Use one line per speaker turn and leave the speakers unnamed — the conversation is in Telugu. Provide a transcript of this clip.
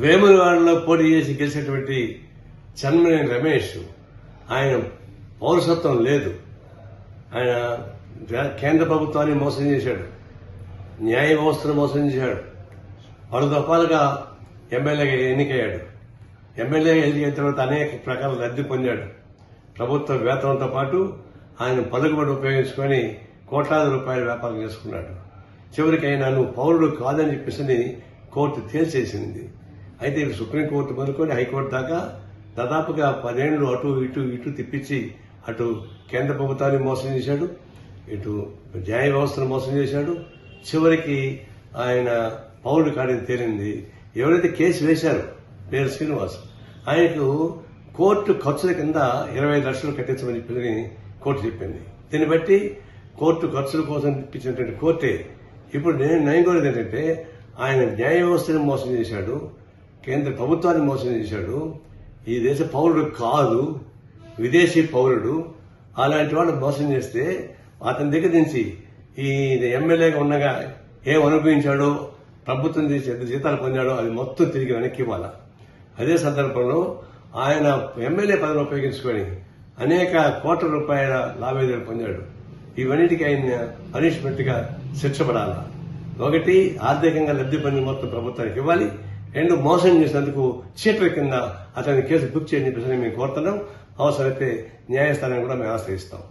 వేములవాడలో పోటీ చేసి గెలిచినటువంటి చెన్నమనేని రమేష్ ఆయన పౌరసత్వం లేదు. ఆయన కేంద్ర ప్రభుత్వాన్ని మోసం చేశాడు, న్యాయ వ్యవస్థను మోసం చేశాడు. పలు దఫాలుగా ఎమ్మెల్యేగా ఎన్నికయ్యాడు. ఎమ్మెల్యేగా ఎన్నికైన తర్వాత అనేక ప్రకారాల లబ్ధి పొందాడు. ప్రభుత్వ వేతనంతో పాటు ఆయన పలుకుబడి ఉపయోగించుకొని కోట్లాది రూపాయల వ్యాపారం చేసుకున్నాడు. చివరికి ఆయన నువ్వు పౌరుడు కాదని చెప్పేసి కోర్టు తేల్చేసింది. అయితే సుప్రీంకోర్టు మొదలుకొని హైకోర్టు దాకా దాదాపుగా 10 ఏళ్లు అటు ఇటు తిప్పించి అటు కేంద్ర ప్రభుత్వాన్ని మోసం చేశాడు, ఇటు న్యాయ వ్యవస్థను మోసం చేశాడు. చివరికి ఆయన పౌరుడు కాడని తేలింది. ఎవరైతే కేసు వేశారో పేరు శ్రీనివాస్, ఆయనకు కోర్టు ఖర్చుల కింద 25 లక్షలు కట్టించమని చెప్పి కోర్టు చెప్పింది. దీన్ని బట్టి కోర్టు ఖర్చుల కోసం ఇప్పించినటువంటి కోర్టే ఇప్పుడు నేను కోరేది ఏంటంటే, ఆయన న్యాయ వ్యవస్థను మోసం చేశాడు, కేంద్ర ప్రభుత్వాన్ని మోసం చేశాడు. ఈ దేశ పౌరుడు కాదు, విదేశీ పౌరుడు. అలాంటి వాళ్ళు మోసం చేస్తే అతని దగ్గర నుంచి ఈ ఎమ్మెల్యేగా ఉండగా ఏం అనుభవించాడో, ప్రభుత్వం చేసి ఎంత జీతాలు పొందాడో అది మొత్తం తిరిగి వెనక్కి ఇవ్వాలా. అదే సందర్భంలో ఆయన ఎమ్మెల్యే పదవిని ఉపయోగించుకొని అనేక కోట్ల రూపాయల లావాదేవీలు పొందాడు. ఇవన్నిటికీ ఆయన పనిష్మెంట్ గా శిక్ష పడాలా. ఒకటి, ఆర్థికంగా లబ్ధి పొందిన మొత్తం ప్రభుత్వానికి ఇవ్వాలి. 2, మోసం చేసినందుకు చీట్ల కింద అతని కేసు బుక్ చేయని చెప్పేసి మేము కోరుతున్నాం. అవసరమైతే న్యాయస్థానం కూడా మేము ఆశ్రయిస్తాం.